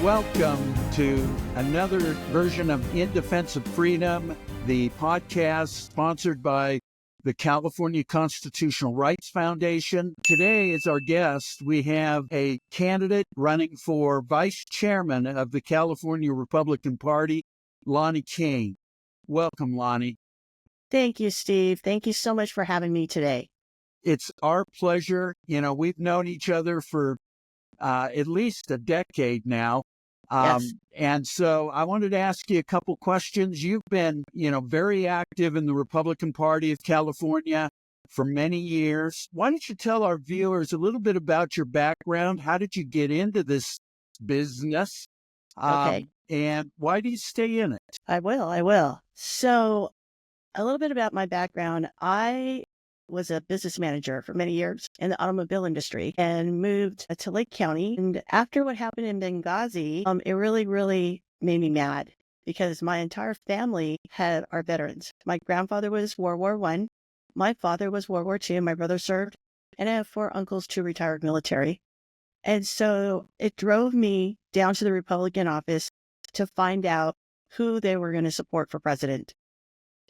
welcome to another version of In Defense of Freedom, the podcast sponsored by the California Constitutional Rights Foundation. Today, as our guest, we have a candidate running for vice chairman of the California Republican Party, Lani Kane. Welcome, Lani. Thank you, Steve. Thank you so much for having me today. It's our pleasure. We've known each other for at least a decade now. Yes. And so I wanted to ask you a couple questions. You've been, very active in the Republican Party of California for many years. Why don't you tell our viewers a little bit about your background? How did you get into this business? Okay. And why do you stay in it? I will. So a little bit about my background. I was a business manager for many years in the automobile industry and moved to Lake County. And after what happened in Benghazi, it really, really made me mad because my entire family are veterans. My grandfather was World War I. My father was World War II. My brother served. And I have 4 uncles, 2 retired military. And so it drove me down to the Republican office to find out who they were going to support for president.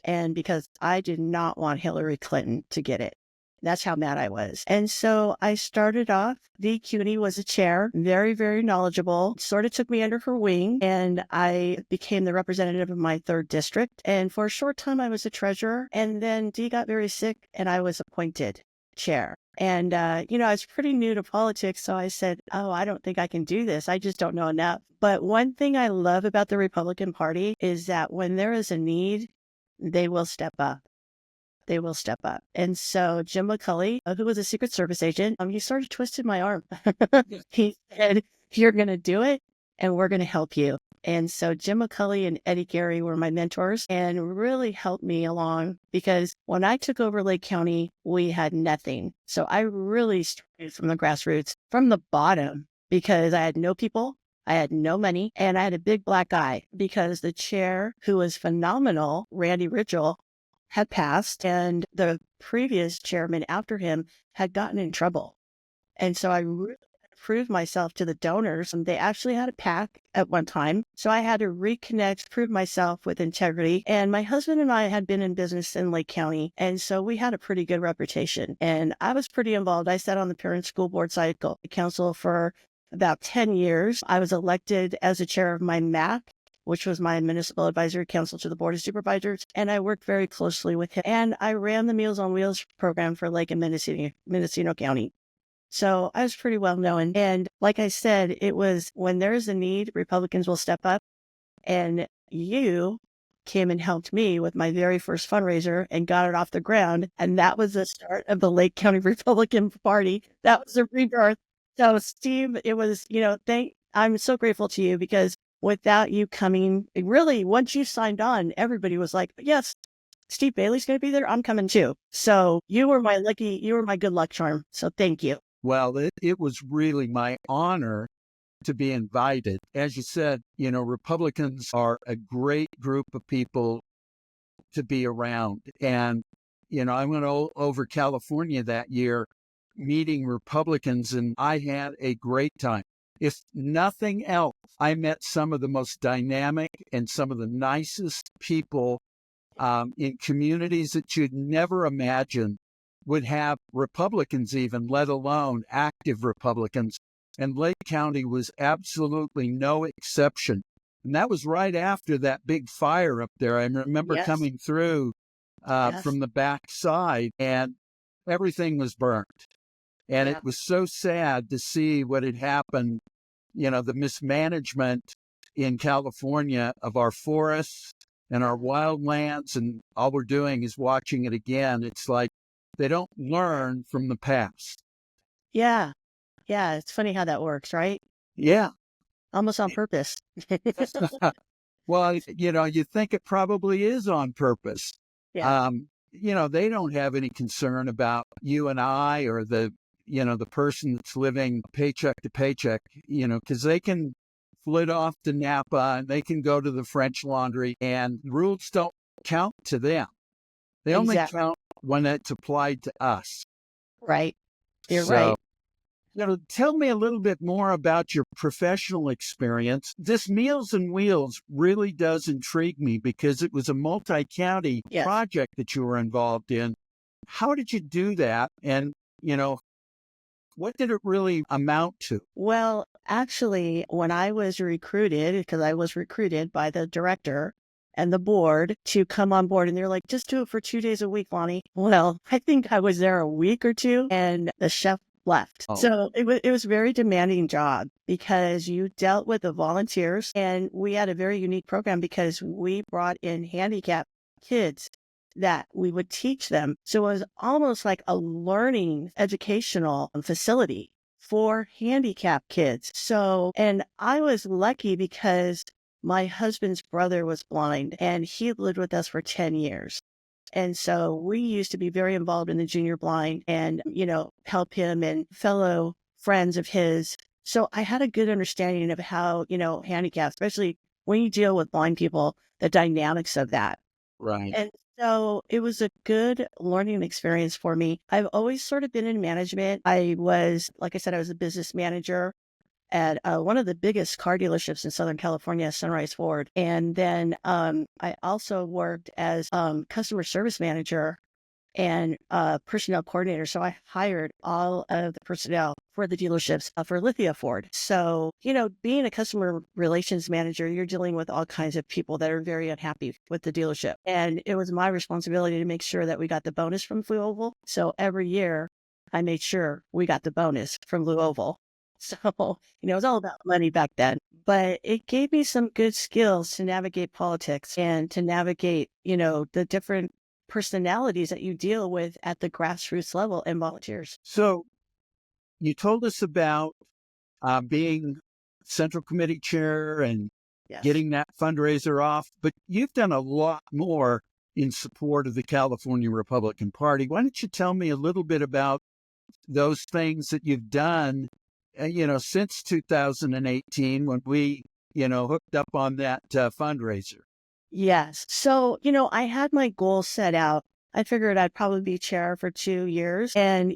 And because I did not want Hillary Clinton to get it. That's how mad I was. And so I started off, Dee Cuny was a chair, very, very knowledgeable, sort of took me under her wing, and I became the representative of my 3rd district. And for a short time, I was a treasurer. And then Dee got very sick, and I was appointed chair. And, I was pretty new to politics, so I said, I don't think I can do this. I just don't know enough. But one thing I love about the Republican Party is that when there is a need, they will step up. They will step up. And so Jim McCulley, who was a Secret Service agent, he sort of twisted my arm. He said, you're going to do it and we're going to help you. And so Jim McCulley and Eddie Gary were my mentors and really helped me along because when I took over Lake County, we had nothing. So I really started from the grassroots, from the bottom, because I had no people. I had no money, and I had a big black eye because the chair, who was phenomenal, Randy Ridgell, had passed, and the previous chairman after him had gotten in trouble. And so I really proved myself to the donors, and they actually had a PAC at one time. So I had to reconnect, prove myself with integrity. And my husband and I had been in business in Lake County, and so we had a pretty good reputation. And I was pretty involved. I sat on the parent school board cycle council for about 10 years. I was elected as the chair of my MAC, which was my Municipal Advisory Council to the Board of Supervisors, and I worked very closely with him. And I ran the Meals on Wheels program for Lake and Mendocino County. So I was pretty well known. And like I said, it was when there's a need, Republicans will step up. And you came and helped me with my very first fundraiser and got it off the ground. And that was the start of the Lake County Republican Party. That was the rebirth. So Steve, it was, I'm so grateful to you because without you coming, really, once you signed on, everybody was like, yes, Steve Bailey's going to be there. I'm coming too. So you were my good luck charm. So thank you. Well, it was really my honor to be invited. As you said, Republicans are a great group of people to be around. And, I went over California that year meeting Republicans, and I had a great time. If nothing else, I met some of the most dynamic and some of the nicest people in communities that you'd never imagine would have Republicans even, let alone active Republicans. And Lake County was absolutely no exception. And that was right after that big fire up there. I remember coming through from the back side, and everything was burnt. And it was so sad to see what had happened, the mismanagement in California of our forests and our wildlands. And all we're doing is watching it again. It's like they don't learn from the past. Yeah. Yeah. It's funny how that works, right? Yeah. Almost on purpose. Well, you think it probably is on purpose. Yeah. They don't have any concern about you and I or the person that's living paycheck to paycheck, because they can flit off to Napa and they can go to the French Laundry and rules don't count to them. They only count when it's applied to us. Right. You're right. Tell me a little bit more about your professional experience. This Meals and Wheels really does intrigue me because it was a multi-county Yes. project that you were involved in. How did you do that? And, you know, what did it really amount to? Well, actually, when I was recruited, because I was recruited by the director and the board to come on board, and they're like, just do it for 2 days a week, Lonnie. Well, I think I was there a week or two, and the chef left. Oh, So it was a very demanding job because you dealt with the volunteers, and we had a very unique program because we brought in handicapped kids that we would teach them. So it was almost like a learning educational facility for handicapped kids. So, and I was lucky because my husband's brother was blind and he lived with us for 10 years. And so we used to be very involved in the junior blind and, help him and fellow friends of his. So I had a good understanding of how, handicaps, especially when you deal with blind people, the dynamics of that. right. And so it was a good learning experience for me. I've always sort of been in management. Like I said, I was a business manager at one of the biggest car dealerships in Southern California, Sunrise Ford. And then I also worked as customer service manager and personnel coordinator. So I hired all of the personnel for the dealerships for Lithia Ford. So, being a customer relations manager, you're dealing with all kinds of people that are very unhappy with the dealership. And it was my responsibility to make sure that we got the bonus from Blue Oval. So every year I made sure we got the bonus from Blue Oval. So, it was all about money back then, but it gave me some good skills to navigate politics and to navigate, the different personalities that you deal with at the grassroots level and volunteers. So you told us about being Central Committee Chair and Yes. getting that fundraiser off, but you've done a lot more in support of the California Republican Party. Why don't you tell me a little bit about those things that you've done, since 2018 when we, hooked up on that fundraiser? Yes. So, I had my goals set out. I figured I'd probably be chair for 2 years and,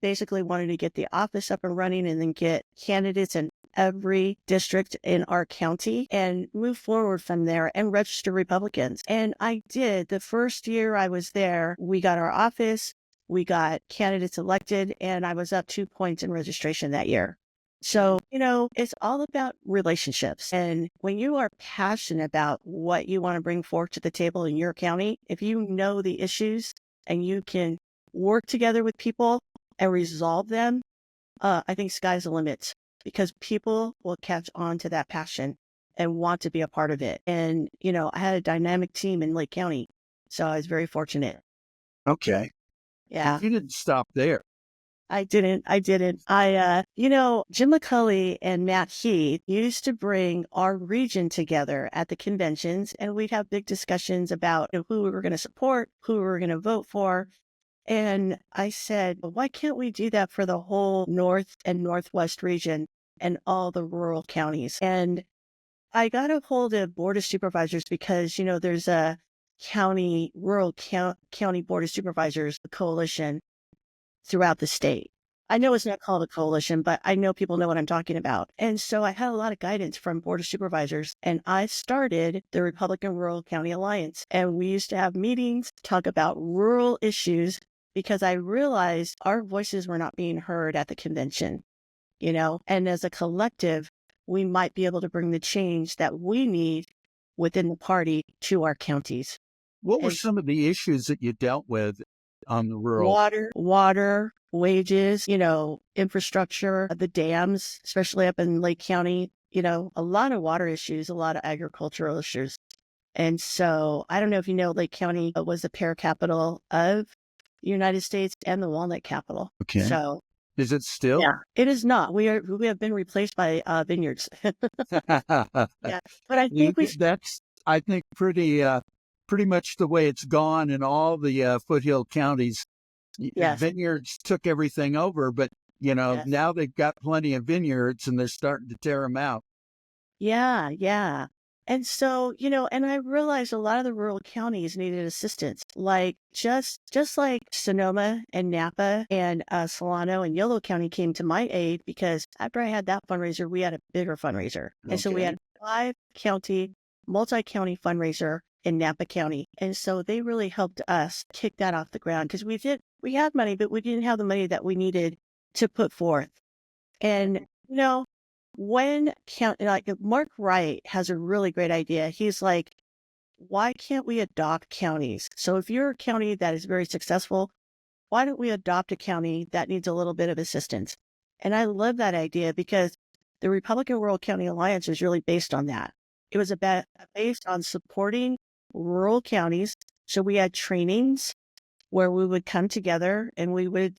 basically wanted to get the office up and running and then get candidates in every district in our county and move forward from there and register Republicans. And I did. The first year I was there, we got our office, we got candidates elected, and I was up 2 points in registration that year. So, it's all about relationships. And when you are passionate about what you want to bring forth to the table in your county, if you know the issues and you can work together with people and resolve them, I think sky's the limit because people will catch on to that passion and want to be a part of it. And, I had a dynamic team in Lake County. So I was very fortunate. Okay. Yeah. You didn't stop there. I didn't. Jim McCulley and Matt Heath used to bring our region together at the conventions, and we'd have big discussions about who we were going to support, who we were going to vote for. And I said, well, why can't we do that for the whole North and Northwest region and all the rural counties? And I got a hold of Board of Supervisors because, there's a county Board of Supervisors coalition throughout the state. I know it's not called a coalition, but I know people know what I'm talking about. And so I had a lot of guidance from Board of Supervisors, and I started the Republican Rural County Alliance. And we used to have meetings, talk about rural issues, because I realized our voices were not being heard at the convention, and as a collective, we might be able to bring the change that we need within the party to our counties. What were And some of the issues that you dealt with on the rural? water, wages, infrastructure, the dams, especially up in Lake County, a lot of water issues, a lot of agricultural issues. And so I don't know if you know, Lake County was the pear capital of the United States and the walnut capital. Okay. So Is it still? yeah, it is not. We have been replaced by vineyards. Yeah, but I think That's, I think, pretty much the way it's gone in all the foothill counties. yes, Vineyards took everything over, but yes. now they've got plenty of vineyards and they're starting to tear them out. Yeah, yeah. And so, and I realized a lot of the rural counties needed assistance, like just like Sonoma and Napa and Solano and Yolo County came to my aid because after I had that fundraiser, we had a bigger fundraiser. And so we Okay. had 5 county, multi-county fundraiser in Napa County. And so they really helped us kick that off the ground because we had money, but we didn't have the money that we needed to put forth. And, when like Mark Wright has a really great idea. He's like, why can't we adopt counties? So if you're a county that is very successful, why don't we adopt a county that needs a little bit of assistance? And I love that idea because the Republican Rural County Alliance was really based on that. It was based on supporting rural counties. So we had trainings where we would come together and we would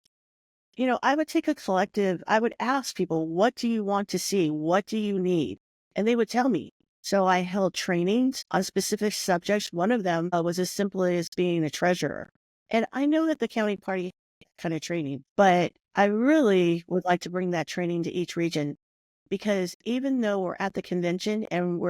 I would take a collective, I would ask people, what do you want to see? What do you need? And they would tell me. So I held trainings on specific subjects. One of them was as simple as being a treasurer. And I know that the county party kind of training, but I really would like to bring that training to each region because even though we're at the convention and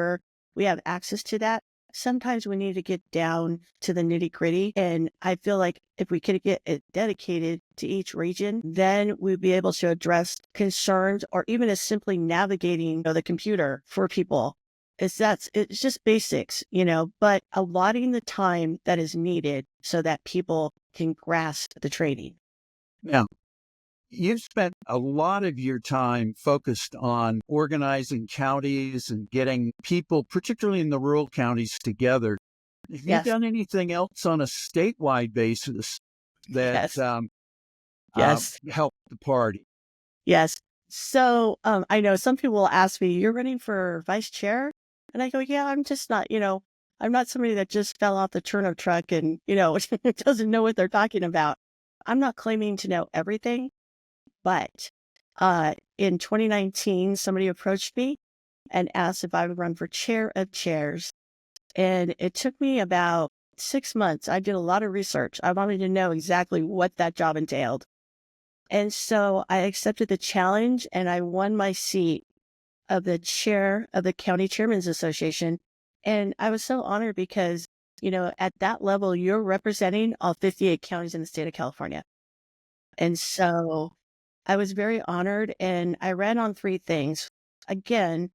we have access to that, sometimes we need to get down to the nitty gritty. And I feel like if we could get it dedicated to each region, then we'd be able to address concerns or even as simply navigating the computer for people. It's just basics, but allotting the time that is needed so that people can grasp the training. Now, you've spent a lot of your time focused on organizing counties and getting people, particularly in the rural counties, together. Have you Yes, done anything else on a statewide basis that yes, yes. helped the party? Yes. So, I know some people will ask me, "You're running for vice chair?" And I go, "Yeah, I'm just not, I'm not somebody that just fell off the turnip truck and, doesn't know what they're talking about. I'm not claiming to know everything, but in 2019, somebody approached me and asked if I would run for chair of chairs. And it took me about 6 months. I did a lot of research. I wanted to know exactly what that job entailed. And so I accepted the challenge and I won my seat of the chair of the County Chairman's Association. And I was so honored because, at that level, you're representing all 58 counties in the state of California. And so I was very honored and I ran on 3 things. Again,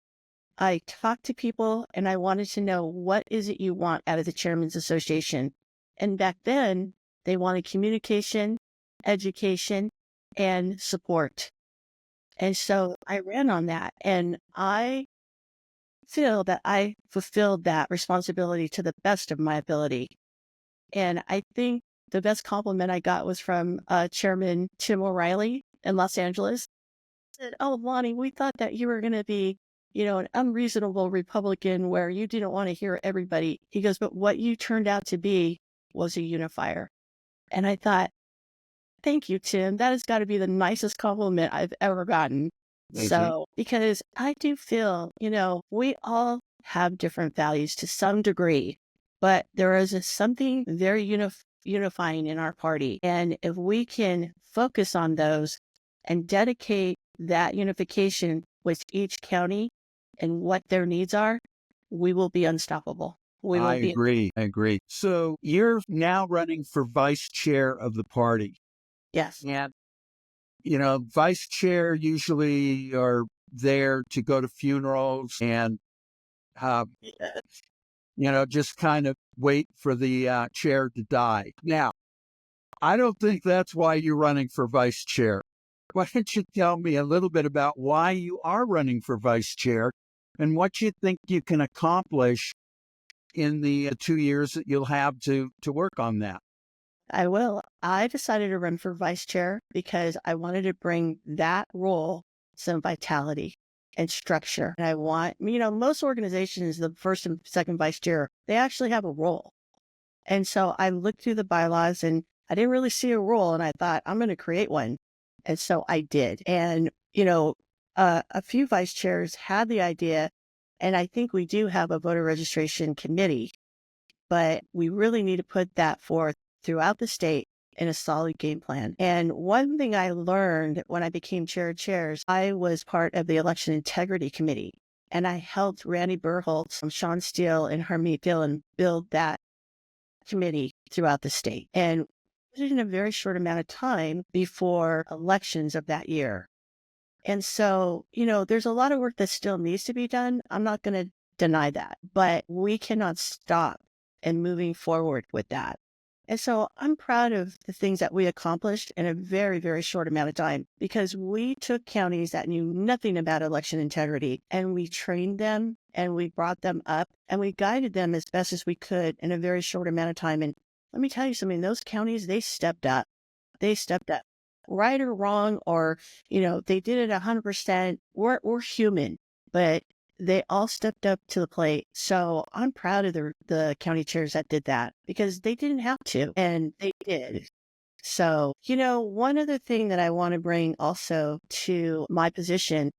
I talked to people and I wanted to know what is it you want out of the Chairman's Association. And back then, they wanted communication, education, and support. And so I ran on that. And I feel that I fulfilled that responsibility to the best of my ability. And I think the best compliment I got was from Chairman Tim O'Reilly in Los Angeles. He said, "Oh, Lonnie, we thought that you were going to be, an unreasonable Republican where you didn't want to hear everybody." He goes, "But what you turned out to be was a unifier." And I thought, thank you, Tim. That has got to be the nicest compliment I've ever gotten. Thank you. So, because I do feel, we all have different values to some degree, but there is something very unifying in our party. And if we can focus on those and dedicate that unification with each county and what their needs are, we will be unstoppable. We I will be, agree. I agree. So you're now running for vice chair of the party. yes. And, vice chair usually are there to go to funerals and, uh, just kind of wait for the chair to die. Now, I don't think that's why you're running for vice chair. Why don't you tell me a little bit about why you are running for vice chair and what you think you can accomplish in the 2 years that you'll have to work on that? I will. I decided to run for vice chair because I wanted to bring that role some vitality and structure. And I want, most organizations, the first and second vice chair, they actually have a role. And so I looked through the bylaws and I didn't really see a role. And I thought, I'm going to create one. And so I did. And, a few vice chairs had the idea. And I think we do have a voter registration committee, but we really need to put that forth throughout the state in a solid game plan. And one thing I learned when I became chair of chairs, I was part of the election integrity committee. And I helped Randy Burholtz, Sean Steele, and Harmeet Dillon build that committee throughout the state. And did it in a very short amount of time before elections of that year. And so, there's a lot of work that still needs to be done. I'm not going to deny that, but we cannot stop in moving forward with that. And so I'm proud of the things that we accomplished in a very, very short amount of time, because we took counties that knew nothing about election integrity and we trained them and we brought them up and we guided them as best as we could in a very short amount of time. And let me tell you something, those counties, they stepped up. They stepped up. Right or wrong, or, they did it 100%. We're human, but they all stepped up to the plate. So I'm proud of the county chairs that did that, because they didn't have to, and they did. So, one other thing that I want to bring also to my position,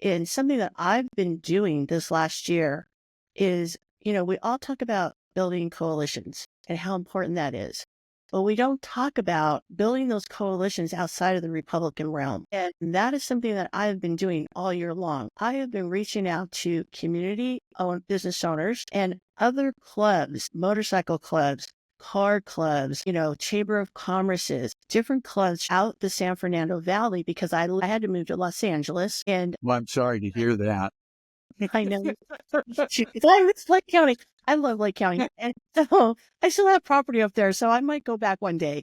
and something that I've been doing this last year is, we all talk about building coalitions and how important that is. But we don't talk about building those coalitions outside of the Republican realm. And that is something that I've been doing all year long. I have been reaching out to community-owned business owners and other clubs, motorcycle clubs, car clubs, Chamber of Commerce's, different clubs out the San Fernando Valley, because I had to move to Los Angeles. And Well, I'm sorry to hear that. I know. It's Lake County. I love Lake County. And so I still have property up there, so I might go back one day,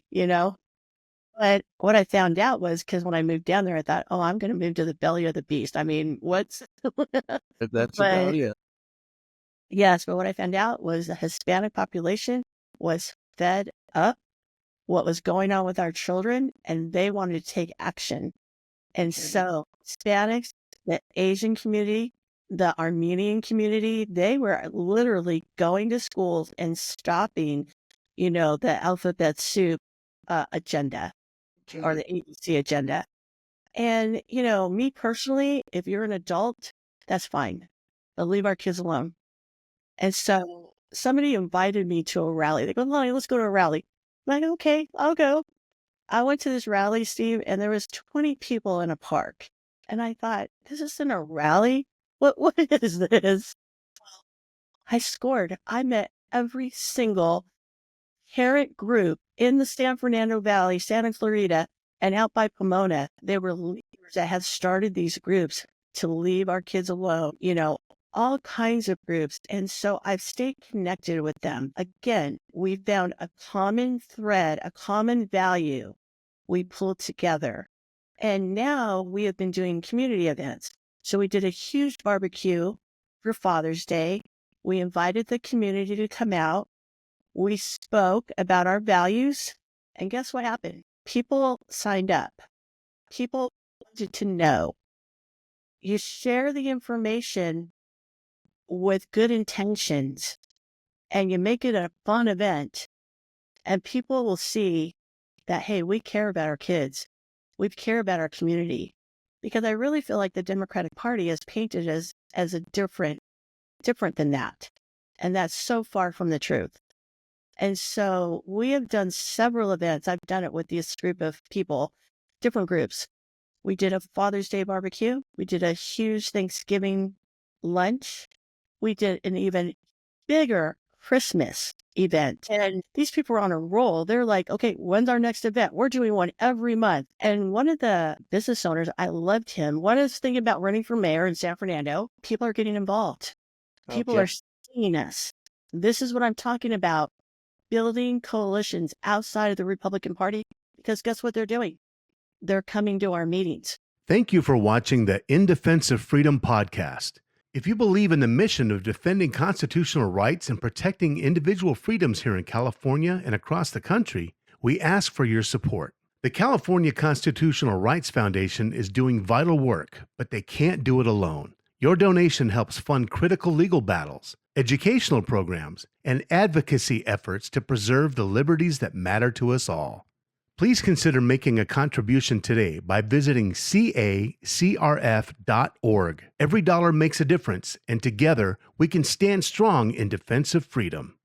But what I found out was, because when I moved down there, I thought, oh, I'm going to move to the belly of the beast. I mean, what's... That's about it. Yes, but what I found out was the Hispanic population was fed up what was going on with our children, and they wanted to take action. And so Hispanics, the Asian community, the Armenian community, they were literally going to schools and stopping, the alphabet soup agenda or the ABC agenda. And, me personally, if you're an adult, that's fine. But leave our kids alone. And so somebody invited me to a rally. They go, Lani, let's go to a rally. I'm like, okay, I'll go. I went to this rally, Steve, and there was 20 people in a park. And I thought, this isn't a rally? What is this? I scored. I met every single parent group in the San Fernando Valley, Santa Clarita, and out by Pomona. They were leaders that had started these groups to leave our kids alone, all kinds of groups. And so I've stayed connected with them. Again, we found a common thread, a common value we pulled together. And now we have been doing community events. So we did a huge barbecue for Father's Day. We invited the community to come out. We spoke about our values. And guess what happened? People signed up. People wanted to know. You share the information with good intentions and you make it a fun event, and people will see that, hey, we care about our kids. We care about our community. Because I really feel like the Democratic Party is painted as a different than that. And that's so far from the truth. And so we have done several events. I've done it with this group of people, different groups. We did a Father's Day barbecue. We did a huge Thanksgiving lunch. We did an even bigger Christmas event. And these people are on a roll. They're like, okay, when's our next event? We're doing one every month. And one of the business owners, I loved him. One is thinking about running for mayor in San Fernando. People are getting involved. People are seeing us. This is what I'm talking about. Building coalitions outside of the Republican Party, because guess what they're doing? They're coming to our meetings. Thank you for watching the In Defense of Freedom podcast. If you believe in the mission of defending constitutional rights and protecting individual freedoms here in California and across the country, we ask for your support. The California Constitutional Rights Foundation is doing vital work, but they can't do it alone. Your donation helps fund critical legal battles, educational programs, and advocacy efforts to preserve the liberties that matter to us all. Please consider making a contribution today by visiting cacrf.org. Every dollar makes a difference, and together we can stand strong in defense of freedom.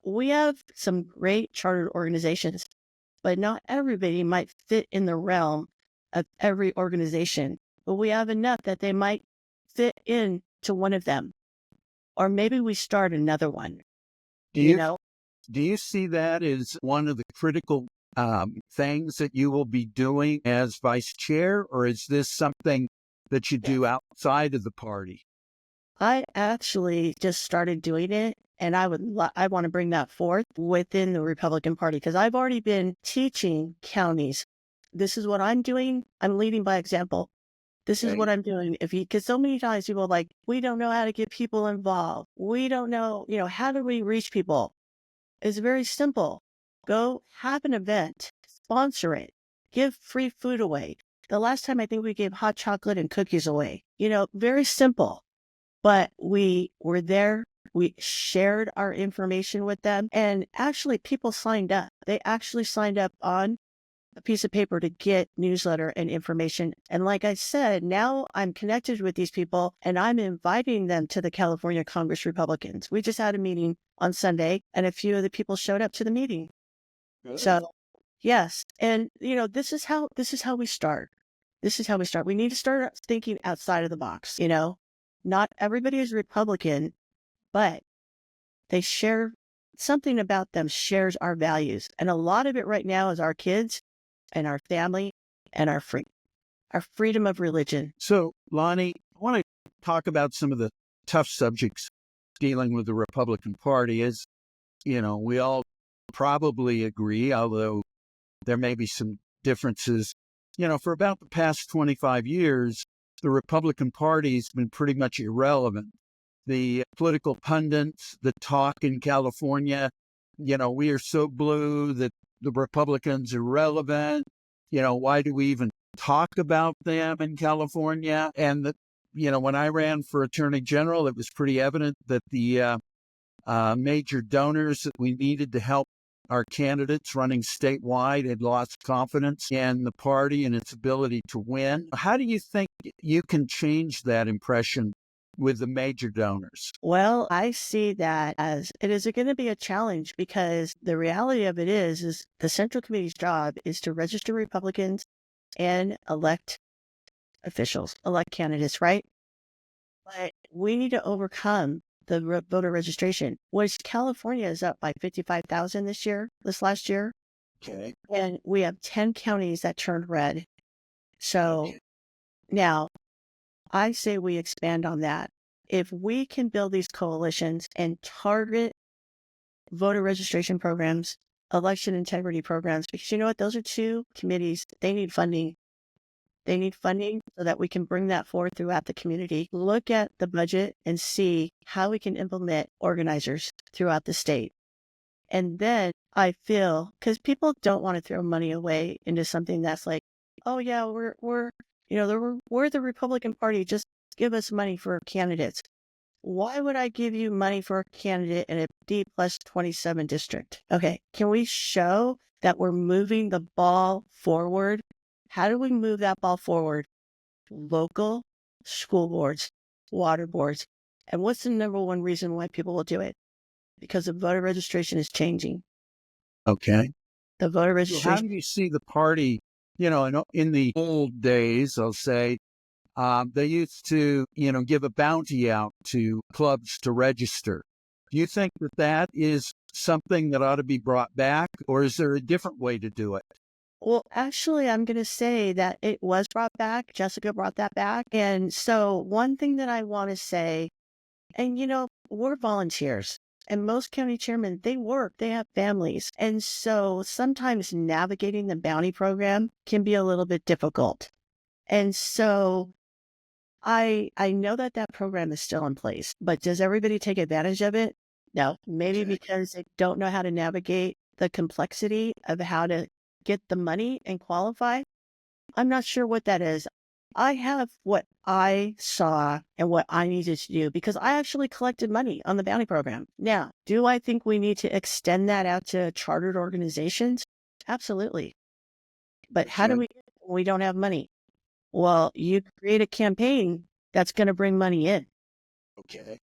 We have some great chartered organizations, but not everybody might fit in the realm of every organization. But we have enough that they might fit in to one of them, or maybe we start another one, Do you you know? do you see that as one of the critical things that you will be doing as vice chair, or is this something that you Yeah. do outside of the party? I actually just started doing it, and I want to bring that forth within the Republican Party because I've already been teaching counties. This is what I'm doing. I'm leading by example. This is Okay. what I'm doing. Because so many times people are like, we don't know how to get people involved. We don't know, how do we reach people? It's very simple. Go have an event, sponsor it, give free food away. The last time I think we gave hot chocolate and cookies away, very simple. But we were there. We shared our information with them and actually people signed up. They actually signed up on a piece of paper to get newsletter and information. And like I said, now I'm connected with these people and I'm inviting them to the California Congress Republicans. We just had a meeting on Sunday and a few of the people showed up to the meeting. Good. So yes. And this is how we start. This is how we start. We need to start thinking outside of the box. Not everybody is Republican, but they share something about them shares our values. And a lot of it right now is our kids and our family and our freedom of religion. So, Lonnie, I want to talk about some of the tough subjects dealing with the Republican Party. As we all probably agree, although there may be some differences. For about the past 25 years, the Republican Party has been pretty much irrelevant. The political pundits that talk in California, we are so blue that the Republicans are irrelevant. Why do we even talk about them in California? And that, when I ran for Attorney General, it was pretty evident that the major donors that we needed to help our candidates running statewide had lost confidence in the party and its ability to win. How do you think you can change that impression with the major donors? Well, I see that as it is going to be a challenge because the reality of it is the Central Committee's job is to register Republicans and elect officials, elect candidates, right? But we need to overcome the voter registration, which California is up by 55,000 this last year. Okay. And we have 10 counties that turned red. So Okay. now I say we expand on that. If we can build these coalitions and target voter registration programs, election integrity programs, because you know what? Those are two committees. They need funding. They need funding so that we can bring that forward throughout the community. Look at the budget and see how we can implement organizers throughout the state. And then I feel, because people don't want to throw money away into something that's like, oh yeah, we're the Republican Party. Just give us money for candidates. Why would I give you money for a candidate in a D plus 27 district? Okay, can we show that we're moving the ball forward? How do we move that ball forward? Local school boards, water boards. And what's the number one reason why people will do it? Because the voter registration is changing. Okay. The voter So how registration. do you see the party, in the old days, I'll say, they used to, give a bounty out to clubs to register. Do you think that that is something that ought to be brought back, or is there a different way to do it? Well, actually, I'm going to say that it was brought back. Jessica brought that back. And so one thing that I want to say, and we're volunteers. And most county chairmen, they work, they have families. And so sometimes navigating the bounty program can be a little bit difficult. And so I know that that program is still in place, but does everybody take advantage of it? No, maybe Okay. because they don't know how to navigate the complexity of how to get the money and qualify. I'm not sure what that is. I have what I saw and what I needed to do because I actually collected money on the bounty program. Now, do I think we need to extend that out to chartered organizations? Absolutely. But how do Okay. we don't have money? Well, you create a campaign that's going to bring money in, Okay.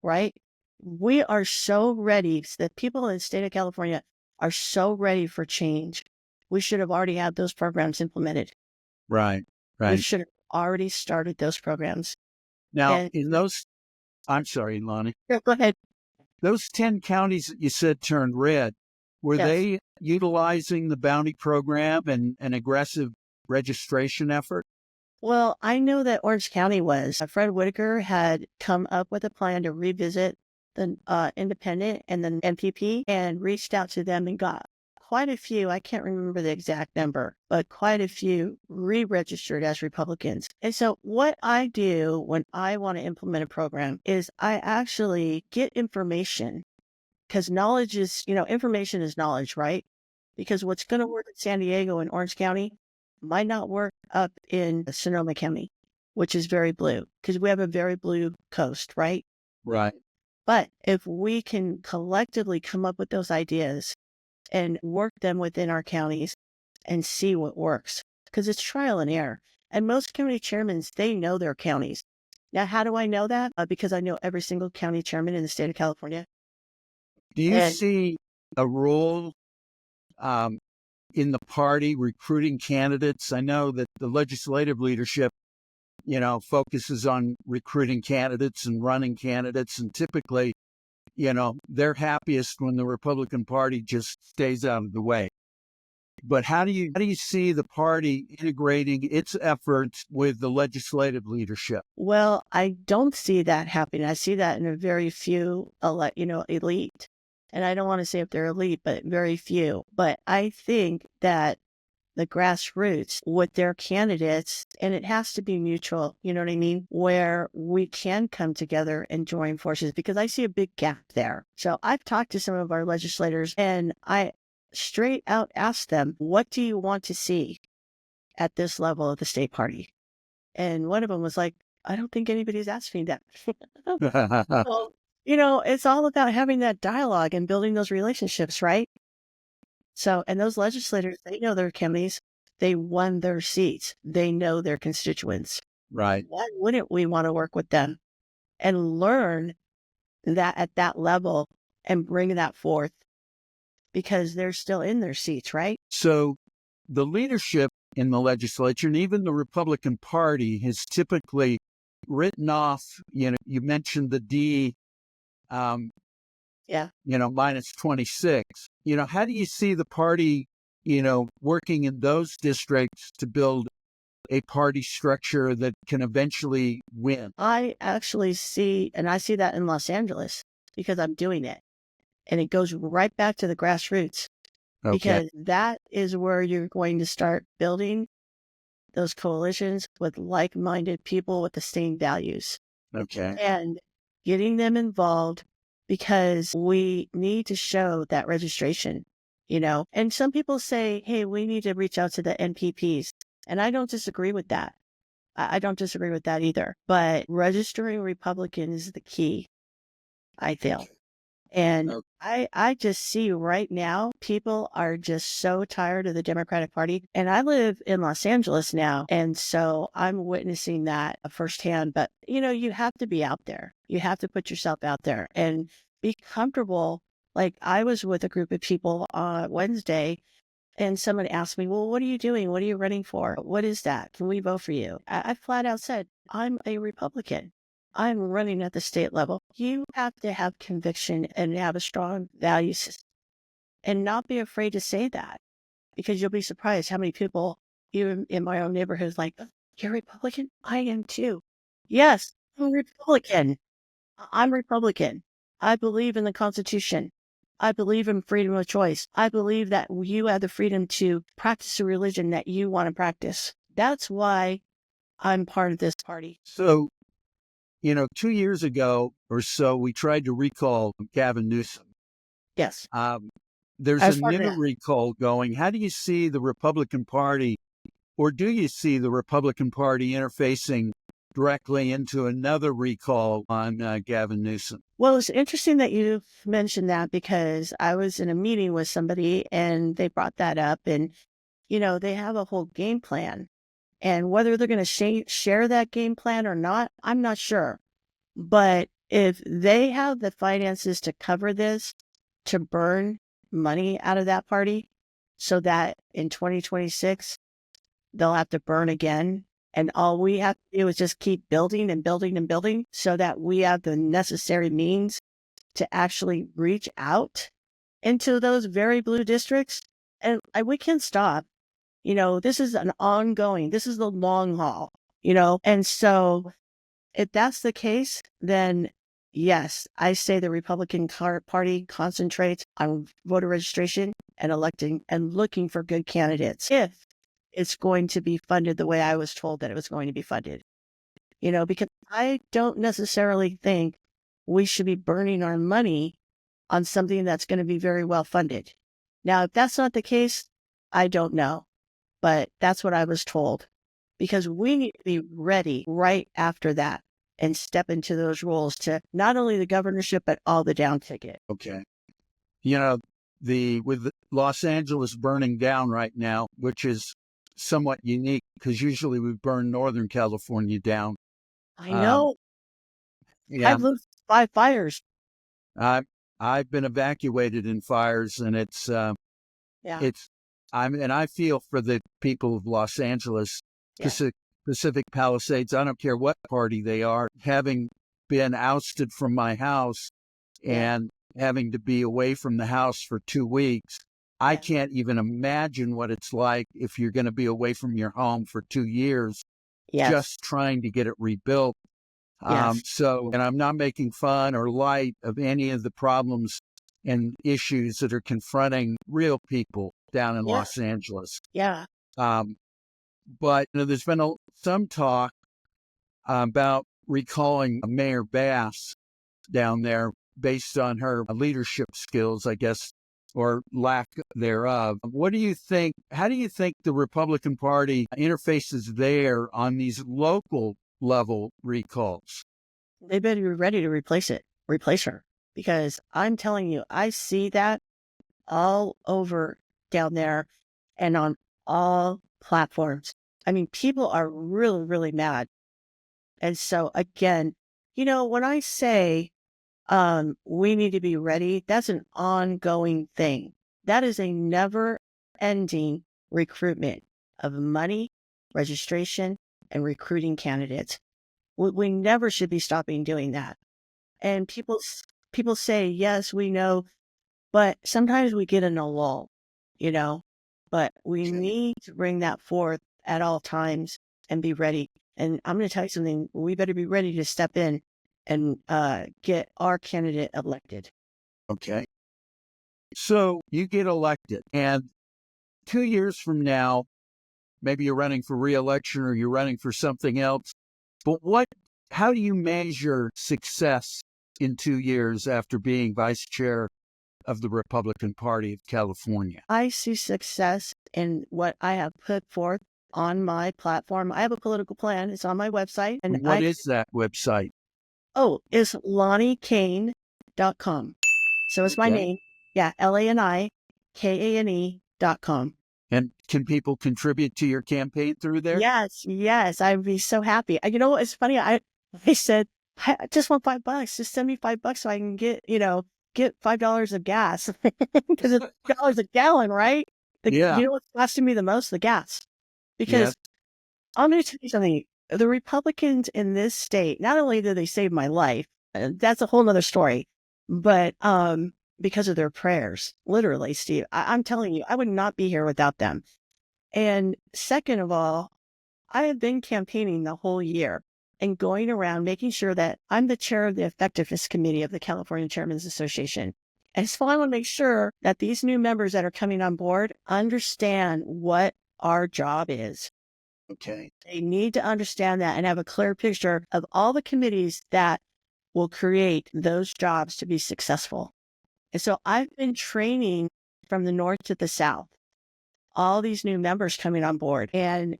right? We are so ready. The people in the state of California are so ready for change. We should have already had those programs implemented. Right. We Right. should have already started those programs. Now, And in those, I'm sorry, Lonnie, go ahead. those 10 counties that you said turned red, were Yes. they utilizing the bounty program and an aggressive registration effort? Well, I know that Orange County was. Fred Whitaker had come up with a plan to revisit the independent and the NPP and reached out to them and got quite a few. I can't remember the exact number, but quite a few re-registered as Republicans. And so what I do when I want to implement a program is I actually get information because knowledge is, information is knowledge, right? Because what's going to work in San Diego and Orange County might not work up in Sonoma County, which is very blue because we have a very blue coast, right? Right. But if we can collectively come up with those ideas and work them within our counties and see what works, because it's trial and error. And most county chairmen, they know their counties. Now, how do I know that? Because I know every single county chairman in the state of California. Do you And see a role um, in the party recruiting candidates? I know that the legislative leadership, focuses on recruiting candidates and running candidates. And typically, they're happiest when the Republican Party just stays out of the way. But how do you see the party integrating its efforts with the legislative leadership? well, I don't see that happening. I see that in a very few, elite. And I don't want to say if they're elite, but very few. But I think that the grassroots with their candidates, and it has to be mutual, you know what I mean? Where we can come together and join forces because I see a big gap there. So I've talked to some of our legislators and I straight out asked them, what do you want to see at this level of the state party? And one of them was like, I don't think anybody's asked me that. Well, it's all about having that dialogue and building those relationships, right? So, and those legislators, they know their counties, they won their seats, they know their constituents. Right. Why wouldn't we want to work with them and learn that at that level and bring that forth because they're still in their seats, right? So the leadership in the legislature and even the Republican Party has typically written off, you mentioned the D, Yeah. minus 26. How do you see the party, working in those districts to build a party structure that can eventually win? I actually see, and I see that in Los Angeles because I'm doing it. And it goes right back to the grassroots Okay. because that is where you're going to start building those coalitions with like-minded people with the same values Okay. and getting them involved because we need to show that registration, and some people say, hey, we need to reach out to the NPPs. And I don't disagree with that. I don't disagree with that either. But registering Republicans is the key, I feel. And Okay. I just see right now, people are just so tired of the Democratic Party. And I live in Los Angeles now. And so I'm witnessing that firsthand. But, you have to be out there. You have to put yourself out there and be comfortable. Like I was with a group of people on Wednesday and someone asked me, well, what are you doing? What are you running for? What is that? Can we vote for you? I flat out said, I'm a Republican. I'm running at the state level. You have to have conviction and have a strong value system and not be afraid to say that because you'll be surprised how many people, even in my own neighborhood, is like, you're Republican? I am too. Yes, I'm Republican. I'm Republican. I believe in the Constitution. I believe in freedom of choice. I believe that you have the freedom to practice a religion that you want to practice. That's why I'm part of this party. So, 2 years ago or so, we tried to recall Gavin Newsom. Yes. There's I a was part of new that. recall going. How do you see the Republican Party, or do you see the Republican Party interfacing directly into another recall on Gavin Newsom? Well, it's interesting that you mentioned that because I was in a meeting with somebody and they brought that up and, they have a whole game plan. And whether they're going to share that game plan or not, I'm not sure. But if they have the finances to cover this, to burn money out of that party so that in 2026, they'll have to burn again And all we have to do is just keep building and building and building so that we have the necessary means to actually reach out into those very blue districts. And we can stop. This is this is the long haul, And so if that's the case, then yes, I say the Republican Party concentrates on voter registration and electing and looking for good candidates. If it's going to be funded the way I was told that it was going to be funded, because I don't necessarily think we should be burning our money on something that's going to be very well funded. Now, if that's not the case, I don't know, but that's what I was told, because we need to be ready right after that and step into those roles to not only the governorship, but all the down ticket. Okay. With Los Angeles burning down right now, which is somewhat unique because usually we burn Northern California down. I know. Yeah. I've lived 5 fires. I've been evacuated in fires, and I feel for the people of Los Angeles, Pacific Palisades. I don't care what party they are, having been ousted from my house and having to be away from the house for 2 weeks. I can't even imagine what it's like if you're going to be away from your home for 2 years, just trying to get it rebuilt. And I'm not making fun or light of any of the problems and issues that are confronting real people down in Los Angeles. Yeah. But there's been some talk about recalling Mayor Bass down there based on her leadership skills, I guess, or lack thereof. What do you think? How do you think the Republican Party interfaces there on these local level recalls? They better be ready to replace her, because I'm telling you, I see that all over down there and on all platforms. I mean, people are really, really mad. And so again, when I say we need to be ready, that's an ongoing thing. That is a never ending recruitment of money, registration, and recruiting candidates. We never should be stopping doing that. And people say, yes, we know, but sometimes we get in a lull, but we need to bring that forth at all times and be ready. And I'm going to tell you something, we better be ready to step in and get our candidate elected. Okay. So you get elected, and 2 years from now, maybe you're running for re-election or you're running for something else. But how do you measure success in 2 years after being vice chair of the Republican Party of California? I see success in what I have put forth on my platform. I have a political plan. It's on my website. And what is that website? Oh, it's LaniKane.com. So it's my name. Yeah, LANIKANE.com. And can people contribute to your campaign through there? Yes. I'd be so happy. You know what? It's funny. I said, I just want $5. Just send me $5 so I can get $5 of gas, because it's $5 a gallon, right? You know what's costing me the most? The gas. Because I'm going to tell you something. The Republicans in this state, not only did they save my life, that's a whole nother story, but because of their prayers, literally, Steve, I'm telling you, I would not be here without them. And second of all, I have been campaigning the whole year and going around making sure that I'm the chair of the effectiveness committee of the California Chairman's Association. And so I want to make sure that these new members that are coming on board understand what our job is. Okay. They need to understand that and have a clear picture of all the committees that will create those jobs to be successful. And so I've been training from the north to the south, all these new members coming on board. And,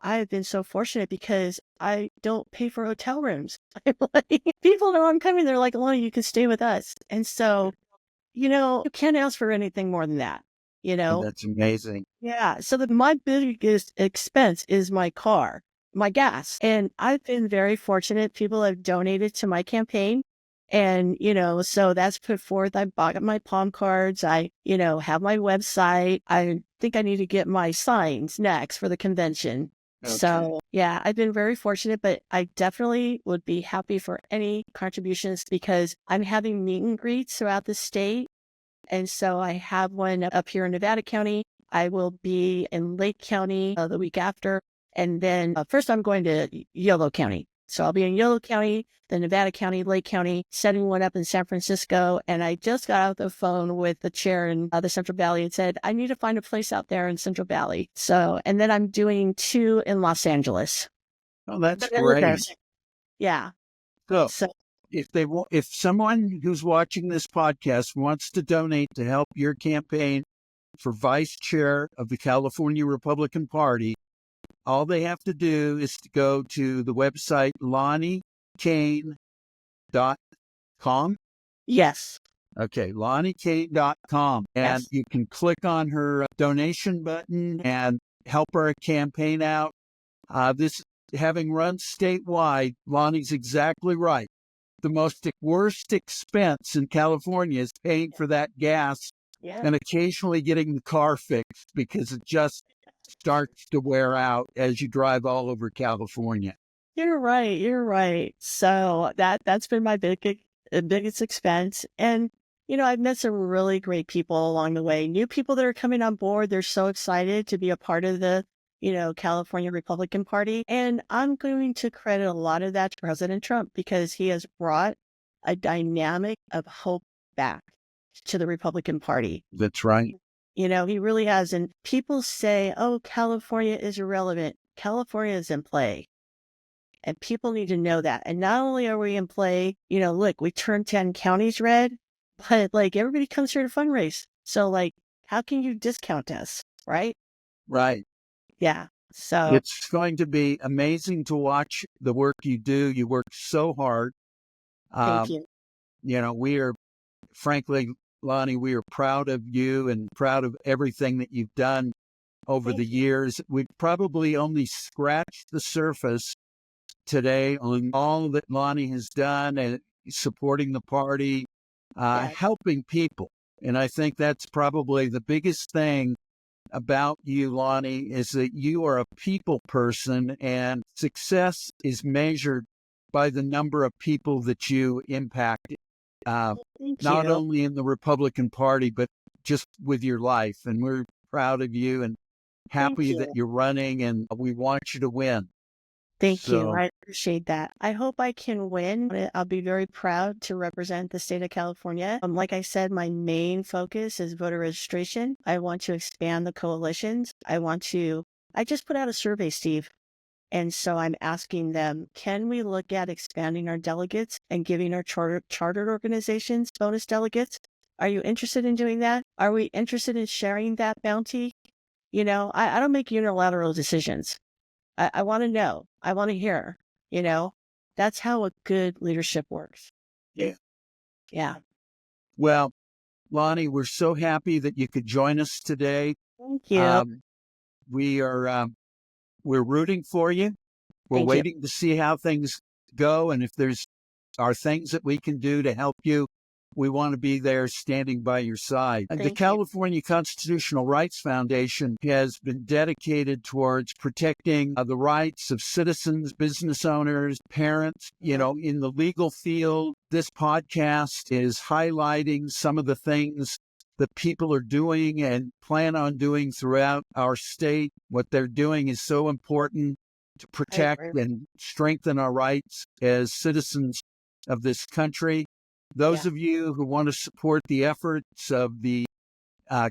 I've been so fortunate because I don't pay for hotel rooms. People know I'm coming. They're like, Lani, you can stay with us. And so, you can't ask for anything more than that, That's amazing. Yeah. So my biggest expense is my car, my gas. And I've been very fortunate. People have donated to my campaign. And, so that's put forth. I bought my palm cards. I, have my website. I think I need to get my signs next for the convention. Okay. So, yeah, I've been very fortunate, but I definitely would be happy for any contributions because I'm having meet and greets throughout the state. And so I have one up here in Nevada County. I will be in Lake County the week after. And then first I'm going to Yolo County. So I'll be in Yolo County, then Nevada County, Lake County, setting one up in San Francisco. And I just got off the phone with the chair in the Central Valley and said, I need to find a place out there in Central Valley. So, and then I'm doing 2 in Los Angeles. Oh, that's But I live there. great. Yeah. So So, if someone who's watching this podcast wants to donate to help your campaign for vice chair of the California Republican Party, all they have to do is to go to the website LaniKane.com. yes. Okay, LaniKane.com. And Yes. you can click on her donation button and help our campaign out. This, having run statewide, Lonnie's exactly right. The worst expense in California is paying for that gas Yeah. and occasionally getting the car fixed because it just starts to wear out as you drive all over California. You're right. You're right. So that's been my biggest expense. And, I've met some really great people along the way, new people that are coming on board. They're so excited to be a part of the, California Republican Party. And I'm going to credit a lot of that to President Trump because he has brought a dynamic of hope back to the Republican Party. That's right. He really has. And people say, oh, California is irrelevant. California is in play. And people need to know that. And not only are we in play, look, we turned 10 counties red, but everybody comes here to fundraise. So how can you discount us? Right? Right. Yeah. So It's going to be amazing to watch the work you do. You work so hard. thank you. We are, frankly, Lani, we are proud of you and proud of everything that you've done over Thank the you. years. We've probably only scratched the surface today on all that Lani has done and supporting the party, Yes. helping people. And I think that's probably the biggest thing about you, Lani, is that you are a people person and success is measured by the number of people that you impact, Thank not you. only in the Republican Party, but just with your life. And we're proud of you and Thank happy that you. you're running and we want you to win. Thank you. So, I appreciate that. I hope I can win. I'll be very proud to represent the state of California. Like I said, my main focus is voter registration. I want to expand the coalitions. I just put out a survey, Steve. And so I'm asking them, can we look at expanding our delegates and giving our chartered organizations bonus delegates? Are you interested in doing that? Are we interested in sharing that bounty? I don't make unilateral decisions. I want to know. I want to hear, that's how a good leadership works. yeah. Yeah. Well, Lani, we're so happy that you could join us today. Thank you. We're rooting for you. We're Thank you. waiting to see how things go. And if there's are things that we can do to help you, we want to be there standing by your side. The Thank you. California Constitutional Rights Foundation has been dedicated towards protecting the rights of citizens, business owners, parents. In the legal field, this podcast is highlighting some of the things that people are doing and plan on doing throughout our state. What they're doing is so important to protect agree. and strengthen our rights as citizens of this country. Those of you who want to support the efforts of the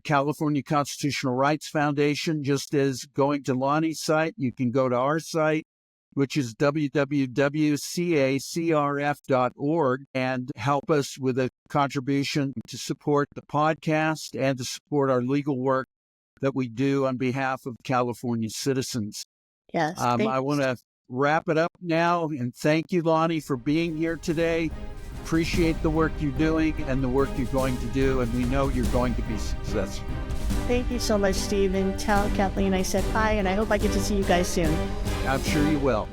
California Constitutional Rights Foundation, just as going to Lani's site, you can go to our site, which is www.cacrf.org, and help us with a contribution to support the podcast and to support our legal work that we do on behalf of California citizens. Yes. I want to wrap it up now and thank you, Lani, for being here today. Appreciate the work you're doing and the work you're going to do, and we know you're going to be successful. Thank you so much, Steve. And tell Kathleen I said hi, and I hope I get to see you guys soon. I'm sure you will.